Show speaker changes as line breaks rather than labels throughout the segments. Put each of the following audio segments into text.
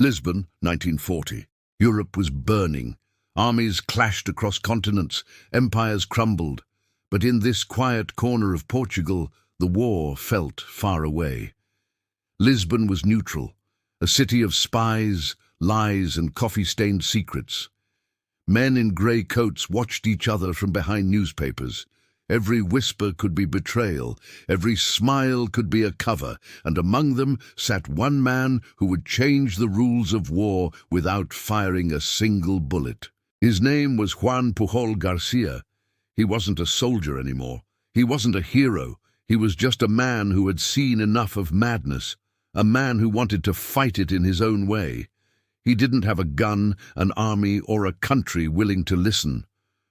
Lisbon, 1940. Europe was burning. Armies clashed across continents, empires crumbled. But in this quiet corner of Portugal, the war felt far away. Lisbon was neutral, a city of spies, lies, and coffee-stained secrets. Men in grey coats watched each other from behind newspapers. Every whisper could be betrayal, every smile could be a cover, and among them sat one man who would change the rules of war without firing a single bullet. His name was Juan Pujol Garcia. He wasn't a soldier anymore. He wasn't a hero. He was just a man who had seen enough of madness, a man who wanted to fight it in his own way. He didn't have a gun, an army, or a country willing to listen.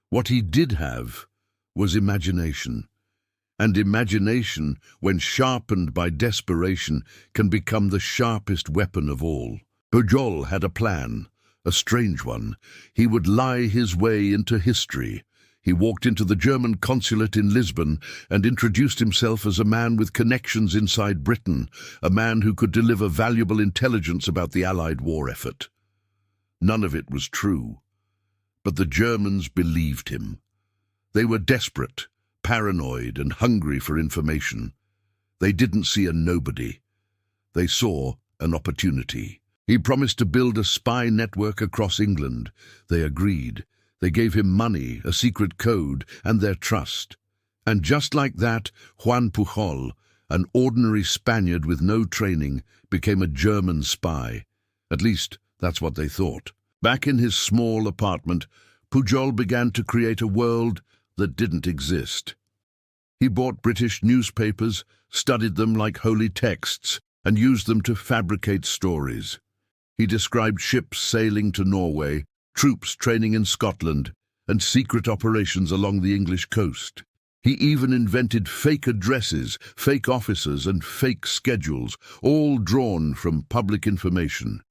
What he did have was imagination. And imagination, when sharpened by desperation, can become the sharpest weapon of all. Pujol had a plan, a strange one. He would lie his way into history. He walked into the German consulate in Lisbon and introduced himself as a man with connections inside Britain, a man who could deliver valuable intelligence about the Allied war effort. None of it was true, but the Germans believed him. They were desperate, paranoid, and hungry for information. They didn't see a nobody. They saw an opportunity. He promised to build a spy network across England. They agreed. They gave him money, a secret code, and their trust. And just like that, Juan Pujol, an ordinary Spaniard with no training, became a German spy. At least, that's what they thought. Back in his small apartment, Pujol began to create a world that didn't exist. He bought British newspapers, studied them like holy texts, and used them to fabricate stories. He described ships sailing to Norway, troops training in Scotland, and secret operations along the English coast. He even invented fake addresses, fake officers, and fake schedules, all drawn from public information.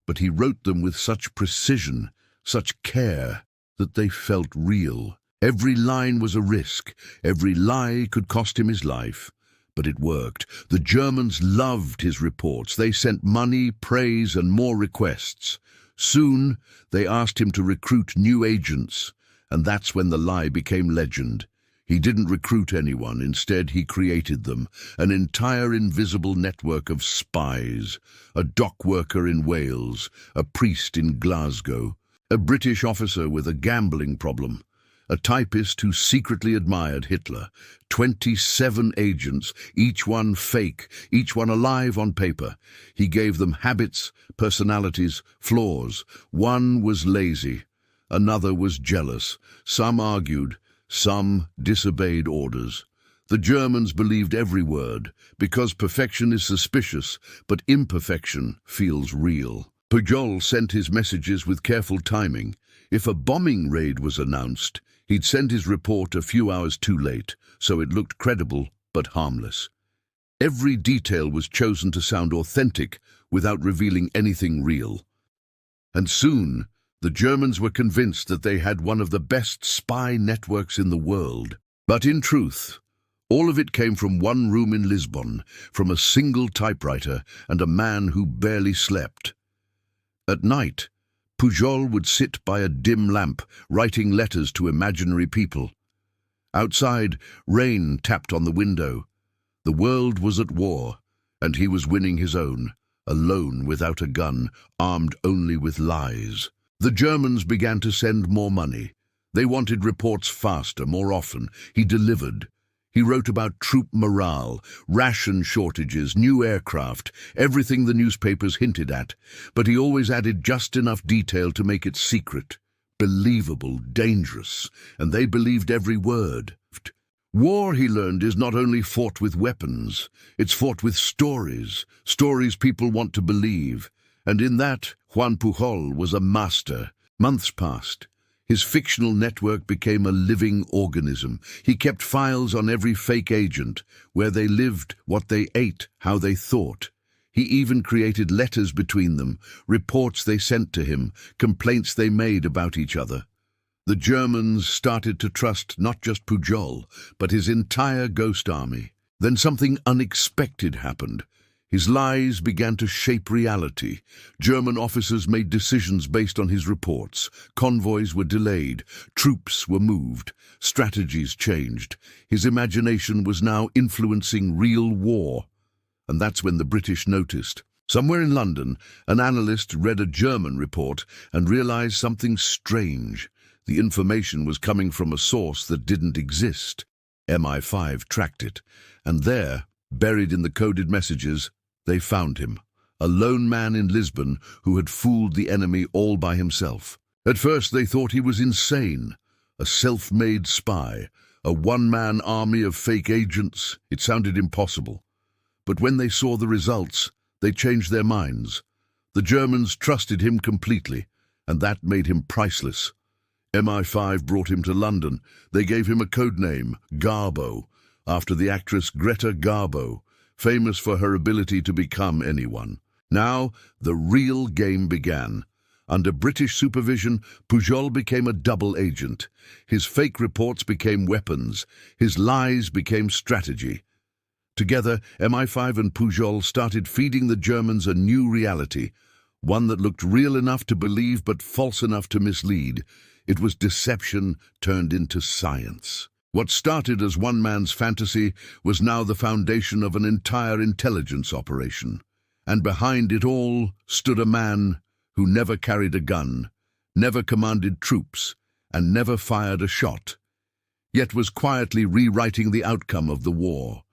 But he wrote them with such precision, such care, that they felt real. Every line was a risk. Every lie could cost him his life. But it worked. The Germans loved his reports. They sent money, praise, and more requests. Soon, they asked him to recruit new agents, and that's when the lie became legend. He didn't recruit anyone. Instead, he created them, an entire invisible network of spies, a dock worker in Wales, a priest in Glasgow, a British officer with a gambling problem, a typist who secretly admired Hitler, 27 agents, each one fake, each one alive on paper. He gave them habits, personalities, flaws. One was lazy, another was jealous. Some argued, some disobeyed orders. The Germans believed every word, because perfection is suspicious, but imperfection feels real. Pujol sent his messages with careful timing. If a bombing raid was announced, he'd send his report a few hours too late, so it looked credible but harmless. Every detail was chosen to sound authentic without revealing anything real. And soon, the Germans were convinced that they had one of the best spy networks in the world. But in truth, all of it came from one room in Lisbon, from a single typewriter and a man who barely slept. At night, Pujol would sit by a dim lamp, writing letters to imaginary people. Outside, rain tapped on the window. The world was at war, and he was winning his own, alone without a gun, armed only with lies. The Germans began to send more money. They wanted reports faster, more often. He delivered. He wrote about troop morale, ration shortages, new aircraft, everything the newspapers hinted at, but he always added just enough detail to make it secret, believable, dangerous, and they believed every word. War, he learned, is not only fought with weapons, it's fought with stories, stories people want to believe, and in that, Juan Pujol was a master. Months passed. His fictional network became a living organism. He kept files on every fake agent, where they lived, what they ate, how they thought. He even created letters between them, reports they sent to him, complaints they made about each other. The Germans started to trust not just Pujol, but his entire ghost army. Then something unexpected happened. His lies began to shape reality. German officers made decisions based on his reports. Convoys were delayed. Troops were moved. Strategies changed. His imagination was now influencing real war. And that's when the British noticed. Somewhere in London, an analyst read a German report and realized something strange. The information was coming from a source that didn't exist. MI5 tracked it, and there, buried in the coded messages, they found him, a lone man in Lisbon who had fooled the enemy all by himself. At first they thought he was insane, a self-made spy, a one-man army of fake agents. It sounded impossible. But when they saw the results, they changed their minds. The Germans trusted him completely, and that made him priceless. MI5 brought him to London. They gave him a code name, Garbo, after the actress Greta Garbo, famous for her ability to become anyone. Now, the real game began. Under British supervision, Pujol became a double agent. His fake reports became weapons. His lies became strategy. Together, MI5 and Pujol started feeding the Germans a new reality, one that looked real enough to believe but false enough to mislead. It was deception turned into science. What started as one man's fantasy was now the foundation of an entire intelligence operation. And behind it all stood a man who never carried a gun, never commanded troops, and never fired a shot, yet was quietly rewriting the outcome of the war.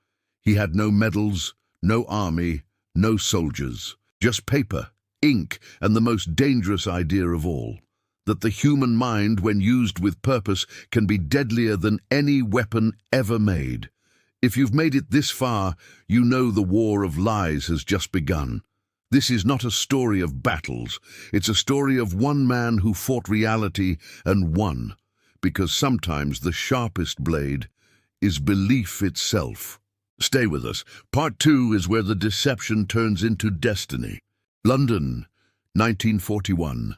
He had no medals, no army, no soldiers, just paper, ink, and the most dangerous idea of all, that the human mind, when used with purpose, can be deadlier than any weapon ever made. If you've made it this far, you know the war of lies has just begun. This is not a story of battles. It's a story of one man who fought reality and won, because sometimes the sharpest blade is belief itself. Stay with us. Part 2 is where the deception turns into destiny. London, 1941.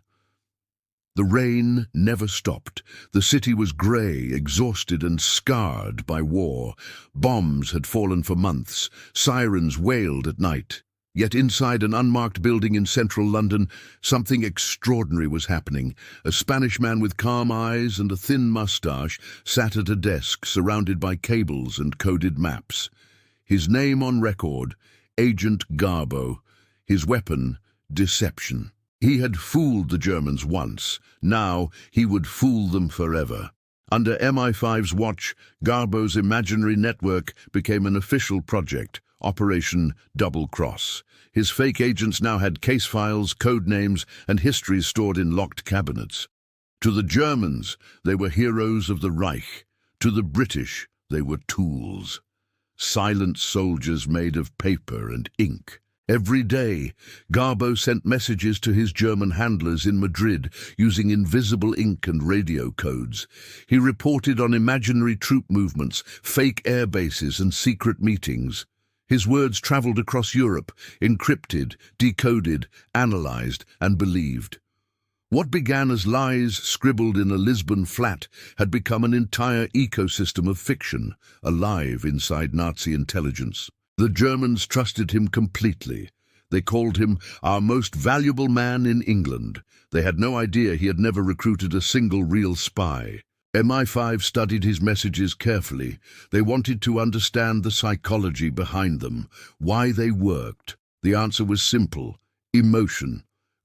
The rain never stopped. The city was grey, exhausted and scarred by war. Bombs had fallen for months. Sirens wailed at night. Yet inside an unmarked building in central London, something extraordinary was happening. A Spanish man with calm eyes and a thin moustache sat at a desk surrounded by cables and coded maps. His name on record, Agent Garbo. His weapon, deception. He had fooled the Germans once. Now he would fool them forever. Under MI5's watch, Garbo's imaginary network became an official project, Operation Double Cross. His fake agents now had case files, code names, and histories stored in locked cabinets. To the Germans, they were heroes of the Reich. To the British, they were tools. Silent soldiers made of paper and ink. Every day, Garbo sent messages to his German handlers in Madrid using invisible ink and radio codes. He reported on imaginary troop movements, fake air bases, and secret meetings. His words traveled across Europe, encrypted, decoded, analyzed, and believed. What began as lies scribbled in a Lisbon flat had become an entire ecosystem of fiction, alive inside Nazi intelligence. The Germans trusted him completely. They called him our most valuable man in England. They had no idea he had never recruited a single real spy. MI5 studied his messages carefully. They wanted to understand the psychology behind them, why they worked. The answer was simple: emotion.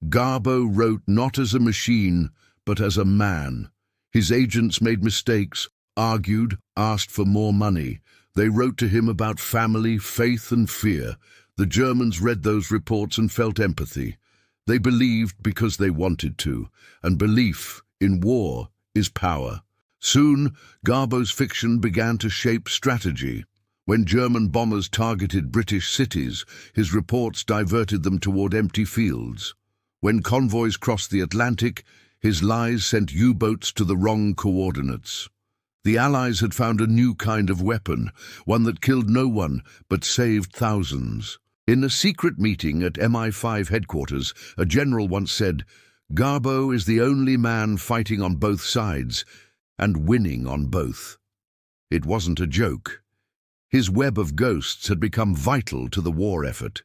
Garbo wrote not as a machine, but as a man. His agents made mistakes, argued, asked for more money. They wrote to him about family, faith, and fear. The Germans read those reports and felt empathy. They believed because they wanted to, and belief in war is power. Soon, Garbo's fiction began to shape strategy. When German bombers targeted British cities, his reports diverted them toward empty fields. When convoys crossed the Atlantic, his lies sent U-boats to the wrong coordinates. The Allies had found a new kind of weapon, one that killed no one but saved thousands. In a secret meeting at MI5 headquarters, a general once said, "Garbo is the only man fighting on both sides, and winning on both." It wasn't a joke. His web of ghosts had become vital to the war effort.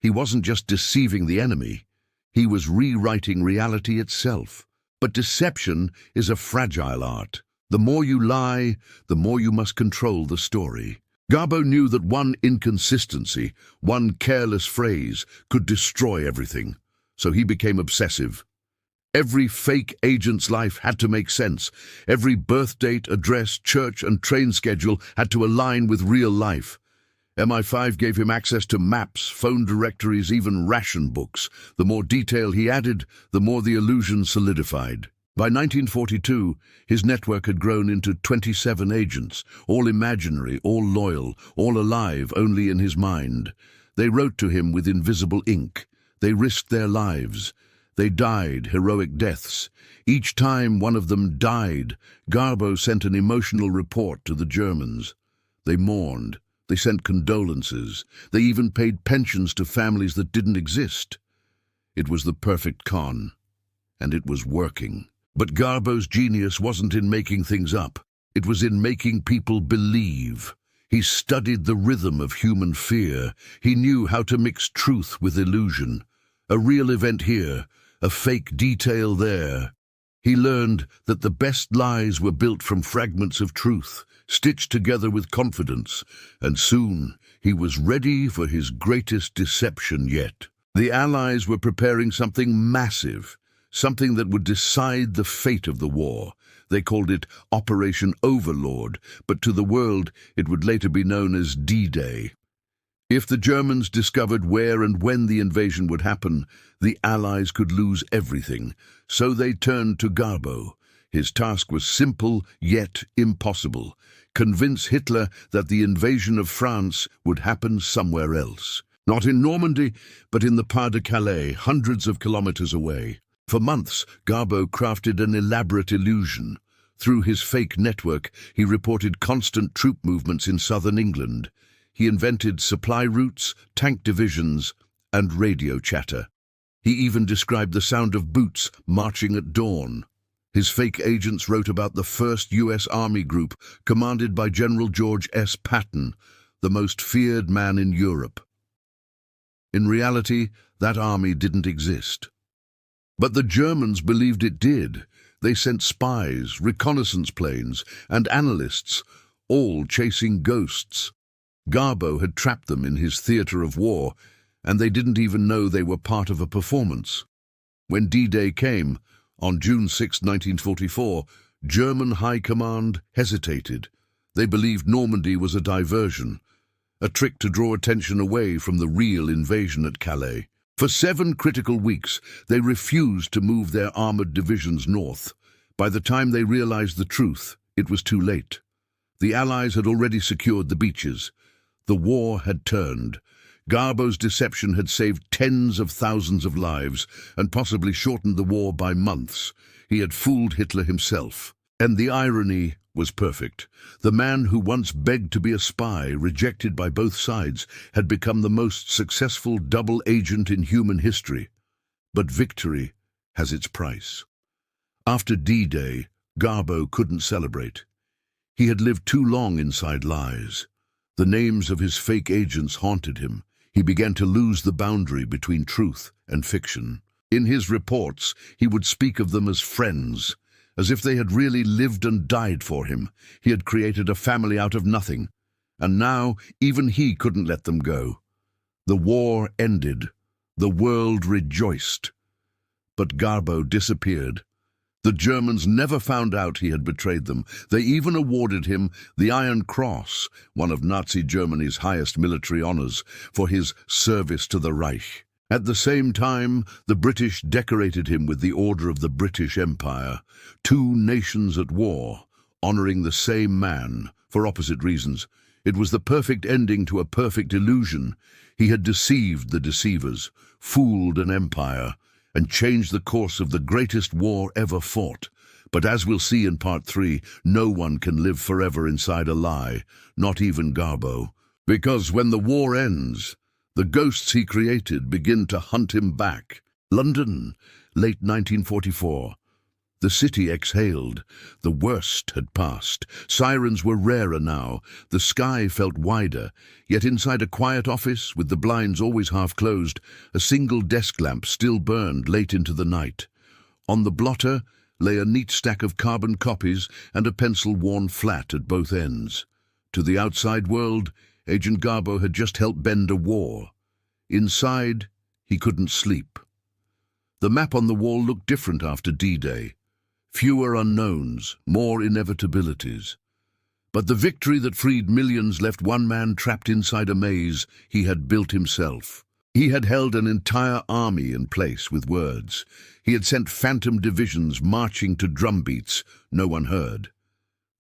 He wasn't just deceiving the enemy, he was rewriting reality itself. But deception is a fragile art. The more you lie, the more you must control the story. Garbo knew that one inconsistency, one careless phrase, could destroy everything. So he became obsessive. Every fake agent's life had to make sense. Every birth date, address, church, and train schedule had to align with real life. MI5 gave him access to maps, phone directories, even ration books. The more detail he added, the more the illusion solidified. By 1942, his network had grown into 27 agents, all imaginary, all loyal, all alive only in his mind. They wrote to him with invisible ink. They risked their lives. They died heroic deaths. Each time one of them died, Garbo sent an emotional report to the Germans. They mourned. They sent condolences. They even paid pensions to families that didn't exist. It was the perfect con, and it was working. But Garbo's genius wasn't in making things up. It was in making people believe. He studied the rhythm of human fear. He knew how to mix truth with illusion. A real event here, a fake detail there. He learned that the best lies were built from fragments of truth, stitched together with confidence, and soon he was ready for his greatest deception yet. The Allies were preparing something massive, something that would decide the fate of the war. They called it Operation Overlord, but to the world it would later be known as D-Day. If the Germans discovered where and when the invasion would happen, the Allies could lose everything. So they turned to Garbo. His task was simple, yet impossible. Convince Hitler that the invasion of France would happen somewhere else. Not in Normandy, but in the Pas-de-Calais, hundreds of kilometers away. For months, Garbo crafted an elaborate illusion. Through his fake network, he reported constant troop movements in southern England. He invented supply routes, tank divisions, and radio chatter. He even described the sound of boots marching at dawn. His fake agents wrote about the 1st U.S. Army Group, commanded by General George S. Patton, the most feared man in Europe. In reality, that army didn't exist. But the Germans believed it did. They sent spies, reconnaissance planes, and analysts, all chasing ghosts. Garbo had trapped them in his theater of war, and they didn't even know they were part of a performance. When D-Day came, on June 6, 1944, German High Command hesitated. They believed Normandy was a diversion, a trick to draw attention away from the real invasion at Calais. For 7 critical weeks, they refused to move their armored divisions north. By the time they realized the truth, it was too late. The Allies had already secured the beaches. The war had turned. Garbo's deception had saved tens of thousands of lives and possibly shortened the war by months. He had fooled Hitler himself. And the irony was perfect. The man who once begged to be a spy, rejected by both sides, had become the most successful double agent in human history. But victory has its price. After D-Day, Garbo couldn't celebrate. He had lived too long inside lies. The names of his fake agents haunted him. He began to lose the boundary between truth and fiction. In his reports, he would speak of them as friends, as if they had really lived and died for him. He had created a family out of nothing, and now even he couldn't let them go. The war ended. The world rejoiced. But Garbo disappeared. The Germans never found out he had betrayed them. They even awarded him the Iron Cross, one of Nazi Germany's highest military honors, for his service to the Reich. At the same time, the British decorated him with the Order of the British Empire, 2 nations at war, honoring the same man, for opposite reasons. It was the perfect ending to a perfect illusion. He had deceived the deceivers, fooled an empire, and changed the course of the greatest war ever fought. But as we'll see in Part 3, no one can live forever inside a lie, not even Garbo. Because when the war ends, the ghosts he created begin to hunt him back. London, late 1944. The city exhaled. The worst had passed. Sirens were rarer now. The sky felt wider. Yet inside a quiet office, with the blinds always half closed, a single desk lamp still burned late into the night. On the blotter lay a neat stack of carbon copies and a pencil worn flat at both ends. To the outside world, Agent Garbo had just helped bend a war. Inside, he couldn't sleep. The map on the wall looked different after D-Day. Fewer unknowns, more inevitabilities. But the victory that freed millions left one man trapped inside a maze he had built himself. He had held an entire army in place with words. He had sent phantom divisions marching to drumbeats no one heard.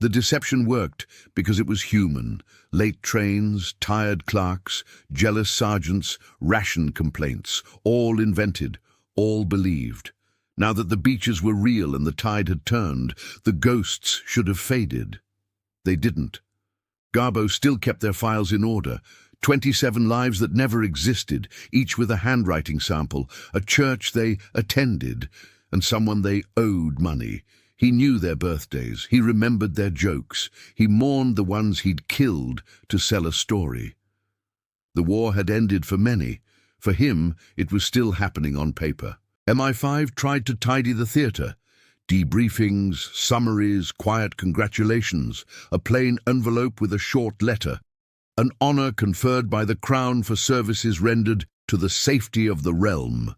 The deception worked because it was human. Late trains, tired clerks, jealous sergeants, ration complaints, all invented, all believed. Now that the beaches were real and the tide had turned, the ghosts should have faded. They didn't. Garbo still kept their files in order. 27 lives that never existed, each with a handwriting sample, a church they attended, and someone they owed money. He knew their birthdays. He remembered their jokes. He mourned the ones he'd killed to sell a story. The war had ended for many. For him, it was still happening on paper. MI5 tried to tidy the theatre. Debriefings, summaries, quiet congratulations, a plain envelope with a short letter. An honor conferred by the Crown for services rendered to the safety of the realm.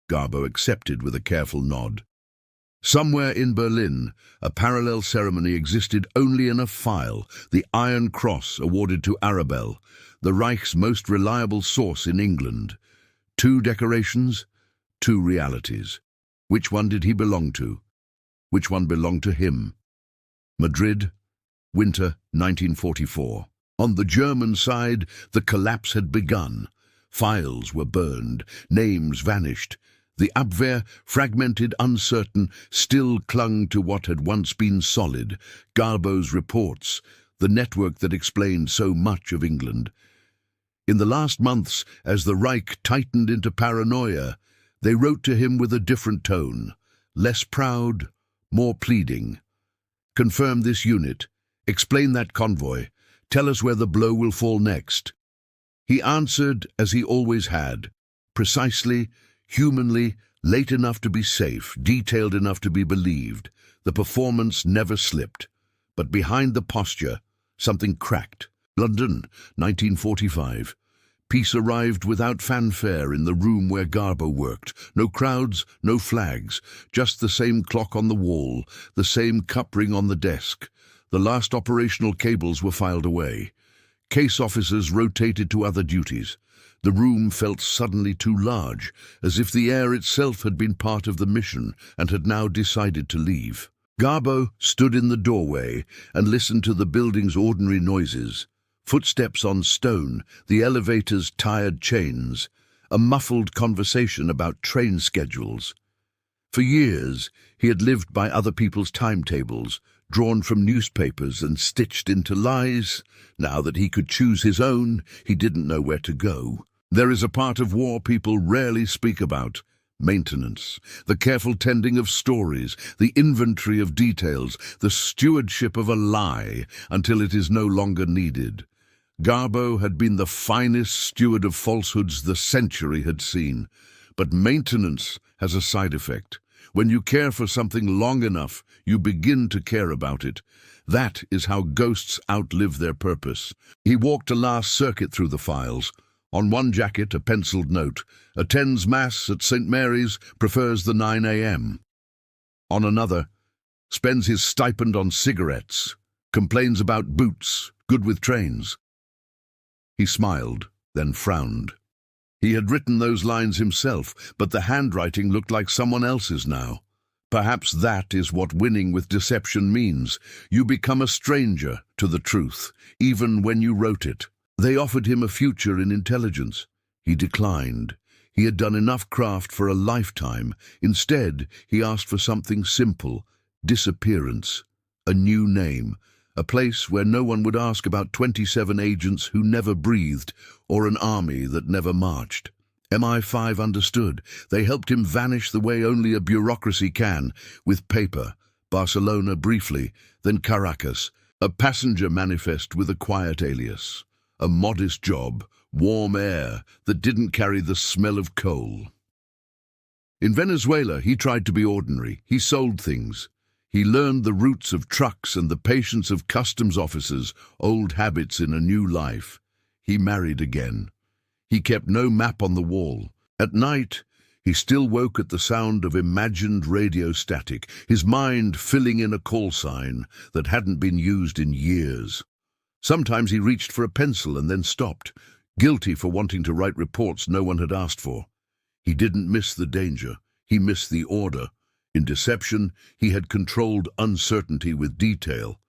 Garbo accepted with a careful nod. Somewhere in Berlin, a parallel ceremony existed only in a file, the Iron Cross awarded to Arabelle, the Reich's most reliable source in England. 2 decorations, 2 realities. Which one did he belong to? Which one belonged to him? Madrid, winter 1944. On the German side, the collapse had begun. Files were burned, names vanished. The Abwehr, fragmented, uncertain, still clung to what had once been solid. Garbo's reports, the network that explained so much of England. In the last months, as the Reich tightened into paranoia, they wrote to him with a different tone, less proud, more pleading. Confirm this unit, explain that convoy, tell us where the blow will fall next. He answered as he always had, precisely, humanly, late enough to be safe, detailed enough to be believed. The performance never slipped. But behind the posture, something cracked. London, 1945. Peace arrived without fanfare in the room where Garbo worked. No crowds, no flags, just the same clock on the wall, the same cup ring on the desk. The last operational cables were filed away. Case officers rotated to other duties. The room felt suddenly too large, as if the air itself had been part of the mission and had now decided to leave. Garbo stood in the doorway and listened to the building's ordinary noises. Footsteps on stone, the elevator's tired chains, a muffled conversation about train schedules. For years, he had lived by other people's timetables, drawn from newspapers and stitched into lies. Now that he could choose his own, he didn't know where to go. There is a part of war people rarely speak about. Maintenance, the careful tending of stories, the inventory of details, the stewardship of a lie until it is no longer needed. Garbo had been the finest steward of falsehoods the century had seen. But maintenance has a side effect. When you care for something long enough, you begin to care about it. That is how ghosts outlive their purpose. He walked a last circuit through the files. On one jacket, a penciled note, attends Mass at St. Mary's, prefers the 9 a.m. On another, spends his stipend on cigarettes, complains about boots, good with trains. He smiled, then frowned. He had written those lines himself, but the handwriting looked like someone else's now. Perhaps that is what winning with deception means. You become a stranger to the truth, even when you wrote it. They offered him a future in intelligence. He declined. He had done enough craft for a lifetime. Instead, he asked for something simple, disappearance, a new name, a place where no one would ask about 27 agents who never breathed or an army that never marched. MI5 understood. They helped him vanish the way only a bureaucracy can, with paper. Barcelona briefly, then Caracas, a passenger manifest with a quiet alias. A modest job, warm air that didn't carry the smell of coal. In Venezuela, he tried to be ordinary. He sold things. He learned the routes of trucks and the patience of customs officers, old habits in a new life. He married again. He kept no map on the wall. At night, he still woke at the sound of imagined radio static, his mind filling in a call sign that hadn't been used in years. Sometimes he reached for a pencil and then stopped, guilty for wanting to write reports no one had asked for. He didn't miss the danger. He missed the order. In deception, he had controlled uncertainty with detail.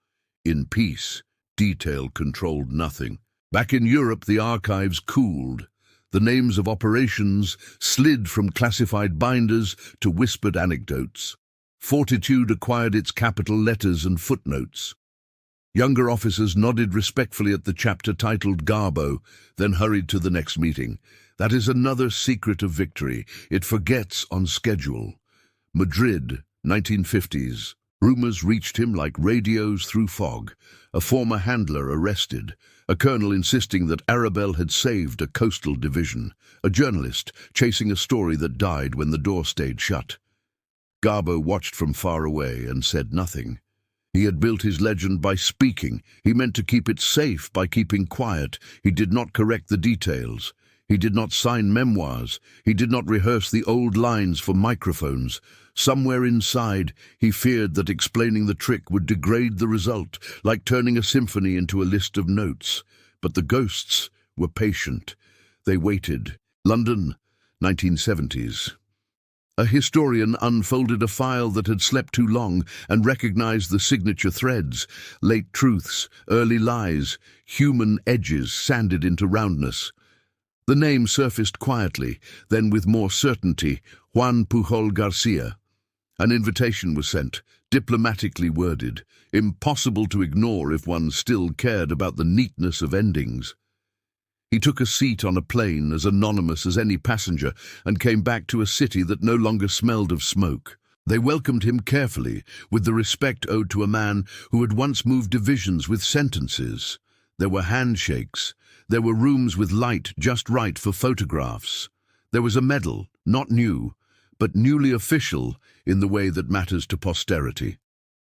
In peace, detail controlled nothing. Back in Europe, the archives cooled. The names of operations slid from classified binders to whispered anecdotes. Fortitude acquired its capital letters and footnotes. Younger officers nodded respectfully at the chapter titled Garbo, then hurried to the next meeting. That is another secret of victory. It forgets on schedule. Madrid, 1950s. Rumors reached him like radios through fog. A former handler arrested. A colonel insisting that Arabelle had saved a coastal division. A journalist chasing a story that died when the door stayed shut. Garbo watched from far away and said nothing. He had built his legend by speaking. He meant to keep it safe by keeping quiet. He did not correct the details. He did not sign memoirs. He did not rehearse the old lines for microphones. Somewhere inside, he feared that explaining the trick would degrade the result, like turning a symphony into a list of notes. But the ghosts were patient. They waited. London, 1970s. A historian unfolded a file that had slept too long and recognized the signature threads, late truths, early lies, human edges sanded into roundness. The name surfaced quietly, then with more certainty, Juan Pujol Garcia. An invitation was sent, diplomatically worded, impossible to ignore if one still cared about the neatness of endings. He took a seat on a plane as anonymous as any passenger and came back to a city that no longer smelled of smoke. They welcomed him carefully, with the respect owed to a man who had once moved divisions with sentences. There were handshakes. There were rooms with light just right for photographs. There was a medal, not new, but newly official in the way that matters to posterity.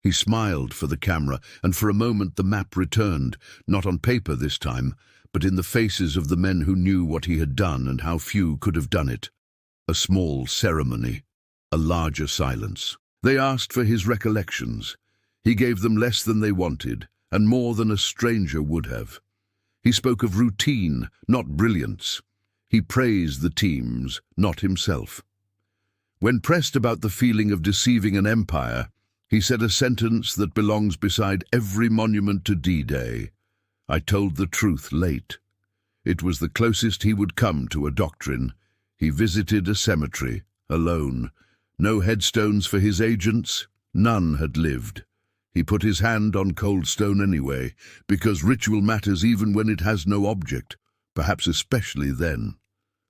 He smiled for the camera, and for a moment the map returned, not on paper this time, but in the faces of the men who knew what he had done and how few could have done it. A small ceremony, a larger silence. They asked for his recollections. He gave them less than they wanted, and more than a stranger would have. He spoke of routine, not brilliance. He praised the teams, not himself. When pressed about the feeling of deceiving an empire, he said a sentence that belongs beside every monument to D-Day. I told the truth late. It was the closest he would come to a doctrine. He visited a cemetery, alone. No headstones for his agents. None had lived. He put his hand on cold stone anyway, because ritual matters even when it has no object, perhaps especially then.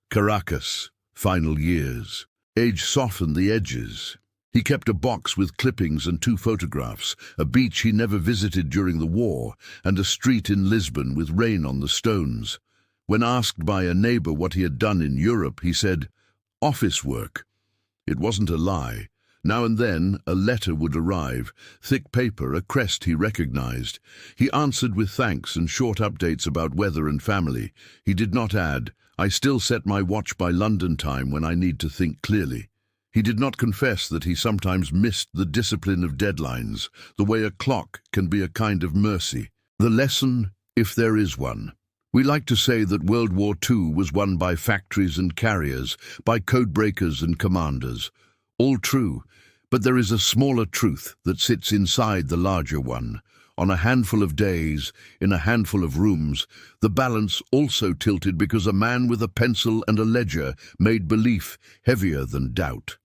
Caracas, final years. Age softened the edges. He kept a box with clippings and 2 photographs, a beach he never visited during the war, and a street in Lisbon with rain on the stones. When asked by a neighbor what he had done in Europe, he said, "Office work." It wasn't a lie. Now and then, a letter would arrive, thick paper, a crest he recognized. He answered with thanks and short updates about weather and family. He did not add, "I still set my watch by London time when I need to think clearly." He did not confess that he sometimes missed the discipline of deadlines, the way a clock can be a kind of mercy. The lesson, if there is one. We like to say that World War II was won by factories and carriers, by codebreakers and commanders. All true, but there is a smaller truth that sits inside the larger one. On a handful of days, in a handful of rooms, the balance also tilted because a man with a pencil and a ledger made belief heavier than doubt.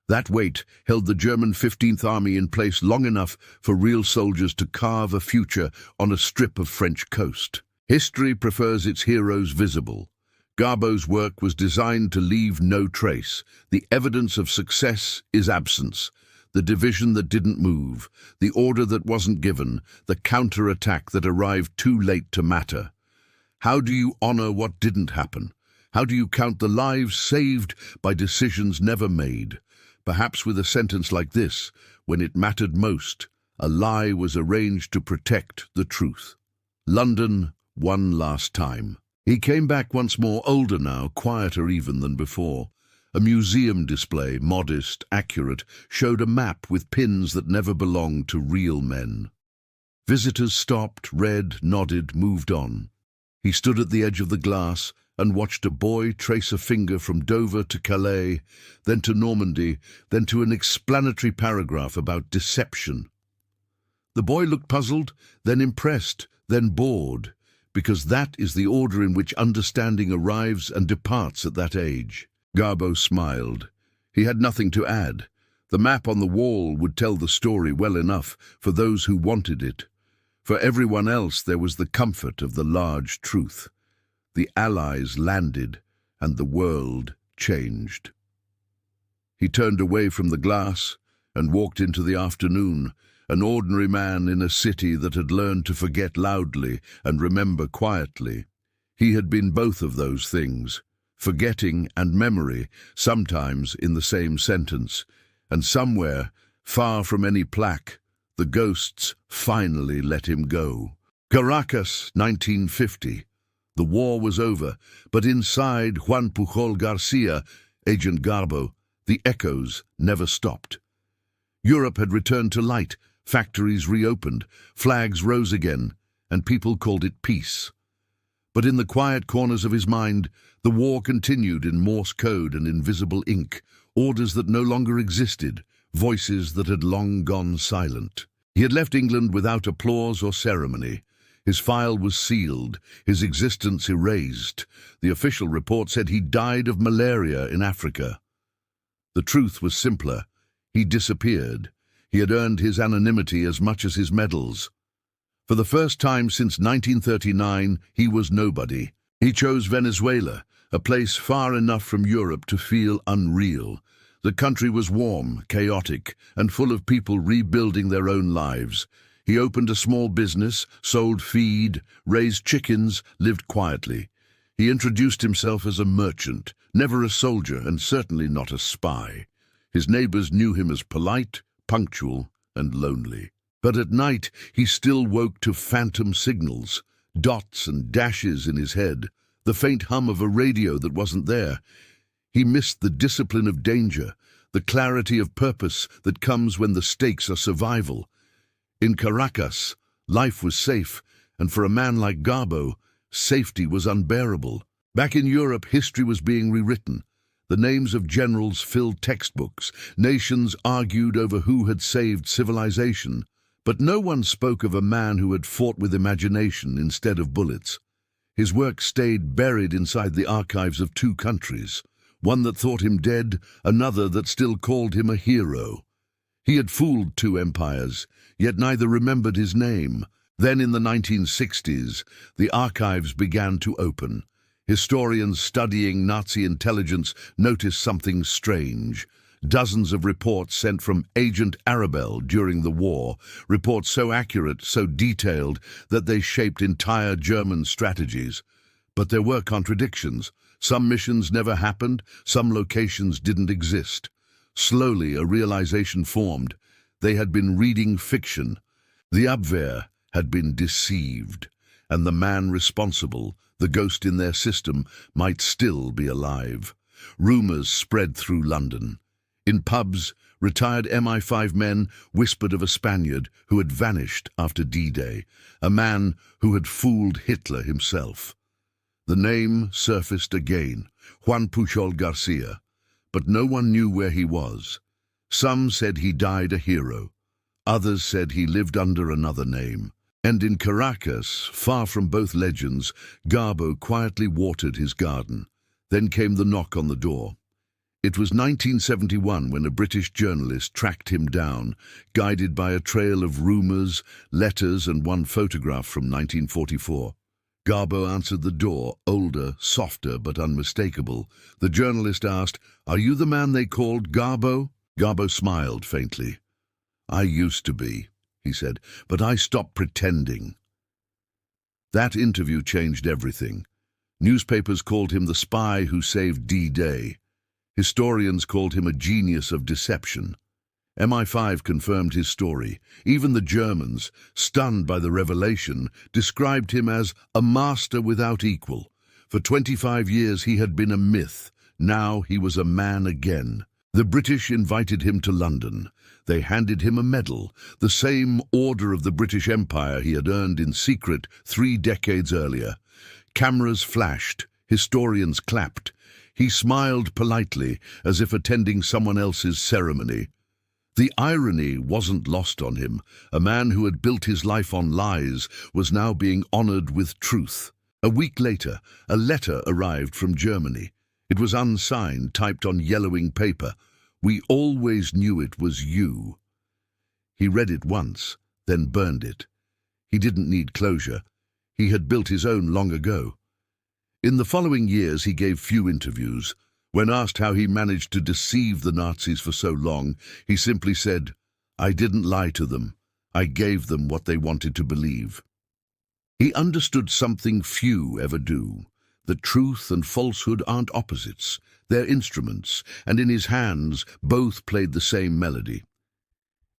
That weight held the German 15th Army in place long enough for real soldiers to carve a future on a strip of French coast. History prefers its heroes visible. Garbo's work was designed to leave no trace. The evidence of success is absence. The division that didn't move, the order that wasn't given, the counter-attack that arrived too late to matter. How do you honor what didn't happen? How do you count the lives saved by decisions never made? Perhaps with a sentence like this, when it mattered most, a lie was arranged to protect the truth. London, one last time. He came back once more, older now, quieter even than before. A museum display, modest, accurate, showed a map with pins that never belonged to real men. Visitors stopped, read, nodded, moved on. He stood at the edge of the glass and watched a boy trace a finger from Dover to Calais, then to Normandy, then to an explanatory paragraph about deception. The boy looked puzzled, then impressed, then bored, because that is the order in which understanding arrives and departs at that age. Garbo smiled. He had nothing to add. The map on the wall would tell the story well enough for those who wanted it. For everyone else there was the comfort of the large truth. The Allies landed, and the world changed. He turned away from the glass and walked into the afternoon, an ordinary man in a city that had learned to forget loudly and remember quietly. He had been both of those things, forgetting and memory, sometimes in the same sentence, and somewhere, far from any plaque, the ghosts finally let him go. Caracas, 1950. The war was over, but inside Juan Pujol Garcia, Agent Garbo, the echoes never stopped. Europe had returned to light, factories reopened, flags rose again, and people called it peace. But in the quiet corners of his mind, the war continued in Morse code and invisible ink, orders that no longer existed, voices that had long gone silent. He had left England without applause or ceremony. His file was sealed, his existence erased. The official report said he died of malaria in Africa. The truth was simpler. He disappeared. He had earned his anonymity as much as his medals. For the first time since 1939, he was nobody. He chose Venezuela, a place far enough from Europe to feel unreal. The country was warm, chaotic, and full of people rebuilding their own lives. He opened a small business, sold feed, raised chickens, lived quietly. He introduced himself as a merchant, never a soldier, and certainly not a spy. His neighbors knew him as polite, punctual, and lonely. But at night he still woke to phantom signals, dots and dashes in his head, the faint hum of a radio that wasn't there. He missed the discipline of danger, the clarity of purpose that comes when the stakes are survival. In Caracas, life was safe, and for a man like Garbo, safety was unbearable. Back in Europe, history was being rewritten. The names of generals filled textbooks. Nations argued over who had saved civilization. But no one spoke of a man who had fought with imagination instead of bullets. His work stayed buried inside the archives of two countries, one that thought him dead, another that still called him a hero. He had fooled two empires, yet neither remembered his name. Then in the 1960s, the archives began to open. Historians studying Nazi intelligence noticed something strange. Dozens of reports sent from Agent Arabelle during the war, reports so accurate, so detailed, that they shaped entire German strategies. But there were contradictions. Some missions never happened, some locations didn't exist. Slowly, a realization formed. They had been reading fiction. The Abwehr had been deceived, and the man responsible, the ghost in their system, might still be alive. Rumors spread through London. In pubs, retired MI5 men whispered of a Spaniard who had vanished after D-Day, a man who had fooled Hitler himself. The name surfaced again, Juan Pujol Garcia, but no one knew where he was. Some said he died a hero. Others said he lived under another name. And in Caracas, far from both legends, Garbo quietly watered his garden. Then came the knock on the door. It was 1971 when a British journalist tracked him down, guided by a trail of rumors, letters, and one photograph from 1944. Garbo answered the door, older, softer, but unmistakable. The journalist asked, "Are you the man they called Garbo?" Garbo smiled faintly. "I used to be," he said, "but I stopped pretending." That interview changed everything. Newspapers called him the spy who saved D-Day. Historians called him a genius of deception. MI5 confirmed his story. Even the Germans, stunned by the revelation, described him as a master without equal. For 25 years he had been a myth. Now he was a man again. The British invited him to London. They handed him a medal, the same Order of the British Empire he had earned in secret 3 decades earlier. Cameras flashed, historians clapped. He smiled politely, as if attending someone else's ceremony. The irony wasn't lost on him. A man who had built his life on lies was now being honored with truth. A week later, a letter arrived from Germany. It was unsigned, typed on yellowing paper. "We always knew it was you." He read it once, then burned it. He didn't need closure. He had built his own long ago. In the following years, he gave few interviews. When asked how he managed to deceive the Nazis for so long, he simply said, "I didn't lie to them. I gave them what they wanted to believe." He understood something few ever do, that truth and falsehood aren't opposites. They're instruments, and in his hands, both played the same melody.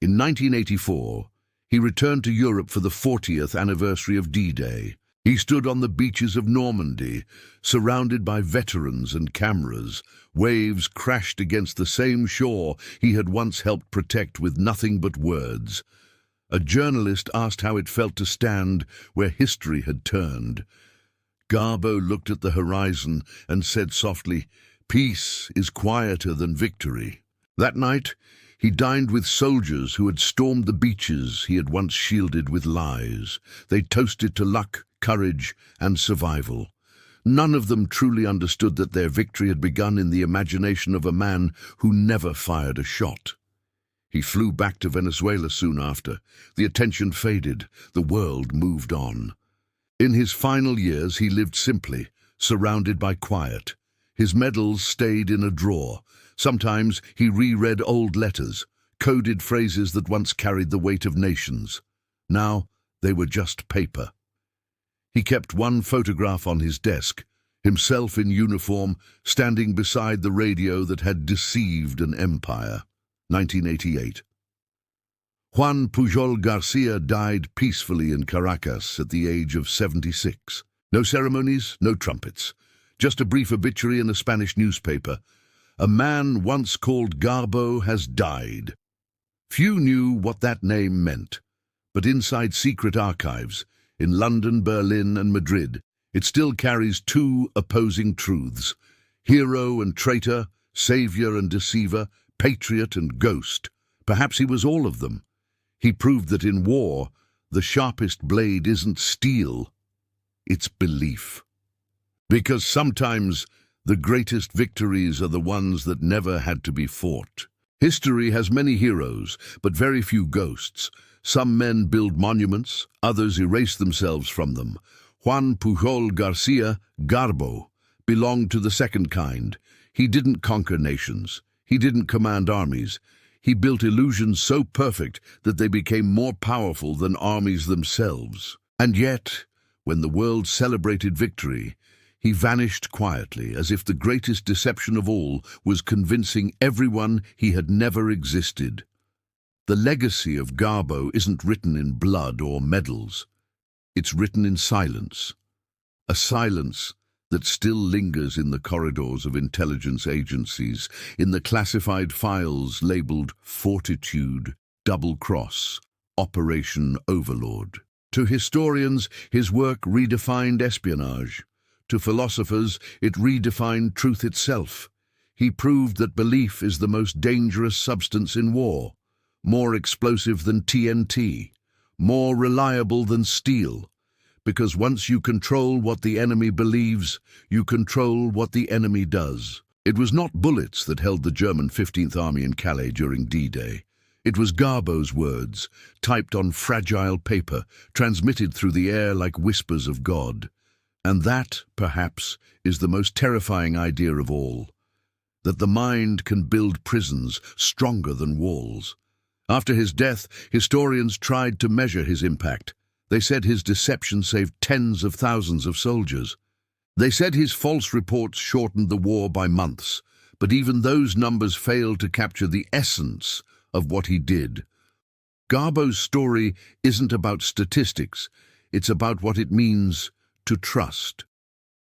In 1984, he returned to Europe for the 40th anniversary of D-Day. He stood on the beaches of Normandy, surrounded by veterans and cameras. Waves crashed against the same shore he had once helped protect with nothing but words. A journalist asked how it felt to stand where history had turned. Garbo looked at the horizon and said softly, "Peace is quieter than victory." That night, he dined with soldiers who had stormed the beaches he had once shielded with lies. They toasted to luck, courage, and survival. None of them truly understood that their victory had begun in the imagination of a man who never fired a shot. He flew back to Venezuela soon after. The attention faded. The world moved on. In his final years, he lived simply, surrounded by quiet. His medals stayed in a drawer. Sometimes he reread old letters, coded phrases that once carried the weight of nations. Now they were just paper. He kept one photograph on his desk, himself in uniform, standing beside the radio that had deceived an empire. 1988. Juan Pujol Garcia died peacefully in Caracas at the age of 76. No ceremonies, no trumpets. Just a brief obituary in a Spanish newspaper. "A man once called Garbo has died." Few knew what that name meant, but inside secret archives, in London, Berlin, and Madrid, it still carries 2 opposing truths: hero and traitor, savior and deceiver, patriot and ghost. Perhaps he was all of them. He proved that in war, the sharpest blade isn't steel, it's belief. Because sometimes the greatest victories are the ones that never had to be fought. History has many heroes, but very few ghosts. Some men build monuments, others erase themselves from them. Juan Pujol Garcia, Garbo, belonged to the second kind. He didn't conquer nations. He didn't command armies. He built illusions so perfect that they became more powerful than armies themselves. And yet, when the world celebrated victory, he vanished quietly, as if the greatest deception of all was convincing everyone he had never existed. The legacy of Garbo isn't written in blood or medals. It's written in silence. A silence that still lingers in the corridors of intelligence agencies, in the classified files labeled Fortitude, Double Cross, Operation Overlord. To historians, his work redefined espionage. To philosophers, it redefined truth itself. He proved that belief is the most dangerous substance in war, more explosive than TNT, more reliable than steel, because once you control what the enemy believes, you control what the enemy does. It was not bullets that held the German 15th Army in Calais during D-Day. It was Garbo's words, typed on fragile paper, transmitted through the air like whispers of God. And that, perhaps, is the most terrifying idea of all, that the mind can build prisons stronger than walls. After his death, historians tried to measure his impact. They said his deception saved tens of thousands of soldiers. They said his false reports shortened the war by months, but even those numbers failed to capture the essence of what he did. Garbo's story isn't about statistics, it's about what it means to trust.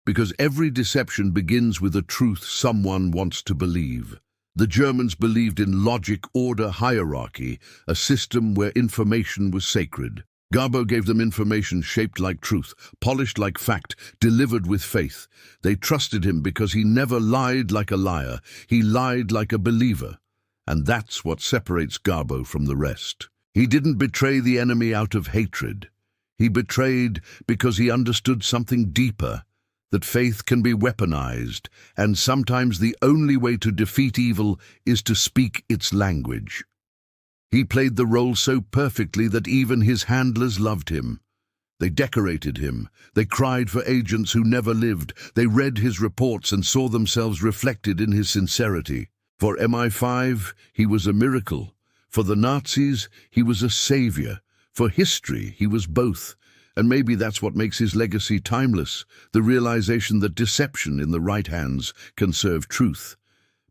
Because every deception begins with a truth someone wants to believe. The Germans believed in logic, order, hierarchy, a system where information was sacred. Garbo gave them information shaped like truth, polished like fact, delivered with faith. They trusted him because he never lied like a liar. He lied like a believer. And that's what separates Garbo from the rest. He didn't betray the enemy out of hatred. He betrayed because he understood something deeper, that faith can be weaponized, and sometimes the only way to defeat evil is to speak its language. He played the role so perfectly that even his handlers loved him. They decorated him. They cried for agents who never lived. They read his reports and saw themselves reflected in his sincerity. For MI5, he was a miracle. For the Nazis, he was a savior. For history, he was both. And maybe that's what makes his legacy timeless, the realization that deception in the right hands can serve truth.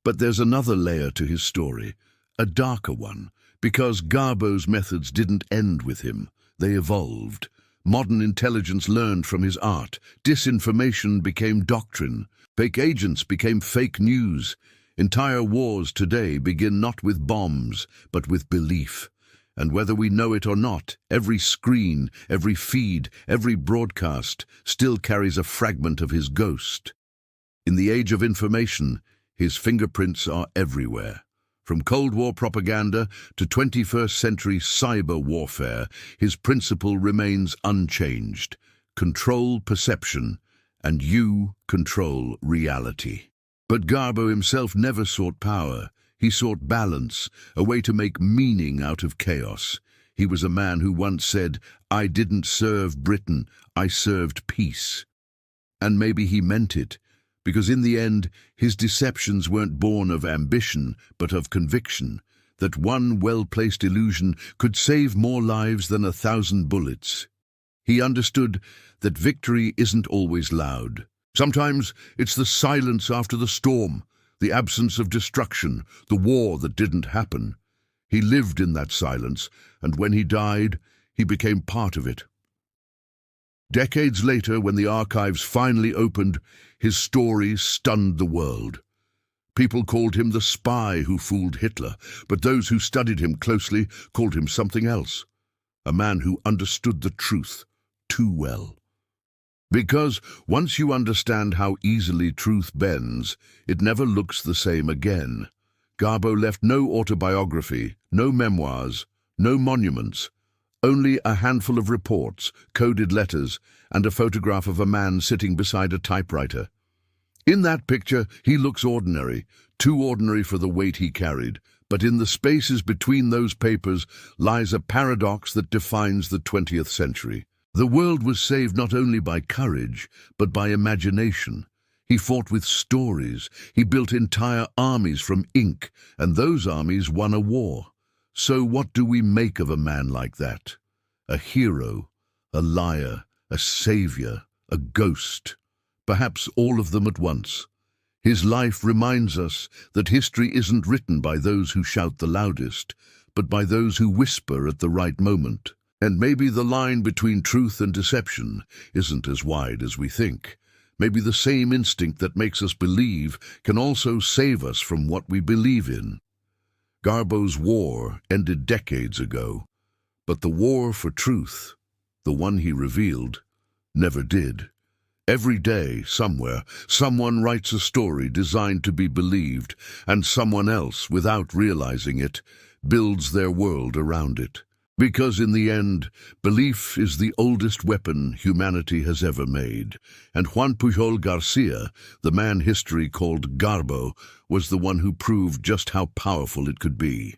But there's another layer to his story, a darker one, because Garbo's methods didn't end with him. They evolved. Modern intelligence learned from his art. Disinformation became doctrine. Fake agents became fake news. Entire wars today begin not with bombs, but with belief. And whether we know it or not, every screen, every feed, every broadcast still carries a fragment of his ghost. In the age of information, his fingerprints are everywhere. From Cold War propaganda to 21st century cyber warfare, his principle remains unchanged. Control perception, and you control reality. But Garbo himself never sought power. He sought balance, a way to make meaning out of chaos. He was a man who once said, "I didn't serve Britain, I served peace." And maybe he meant it, because in the end, his deceptions weren't born of ambition, but of conviction, that one well-placed illusion could save more lives than 1,000 bullets. He understood that victory isn't always loud. Sometimes it's the silence after the storm, the absence of destruction, the war that didn't happen. He lived in that silence, and when he died, he became part of it. Decades later, when the archives finally opened, his story stunned the world. People called him the spy who fooled Hitler, but those who studied him closely called him something else, a man who understood the truth too well. Because once you understand how easily truth bends, it never looks the same again. Garbo left no autobiography, no memoirs, no monuments, only a handful of reports, coded letters, and a photograph of a man sitting beside a typewriter. In that picture, he looks ordinary, too ordinary for the weight he carried, but in the spaces between those papers lies a paradox that defines the 20th century. The world was saved not only by courage, but by imagination. He fought with stories. He built entire armies from ink, and those armies won a war. So what do we make of a man like that? A hero, a liar, a savior, a ghost. Perhaps all of them at once. His life reminds us that history isn't written by those who shout the loudest, but by those who whisper at the right moment. And maybe the line between truth and deception isn't as wide as we think. Maybe the same instinct that makes us believe can also save us from what we believe in. Garbo's war ended decades ago, but the war for truth, the one he revealed, never did. Every day, somewhere, someone writes a story designed to be believed, and someone else, without realizing it, builds their world around it. Because in the end, belief is the oldest weapon humanity has ever made. And Juan Pujol Garcia, the man history called Garbo, was the one who proved just how powerful it could be.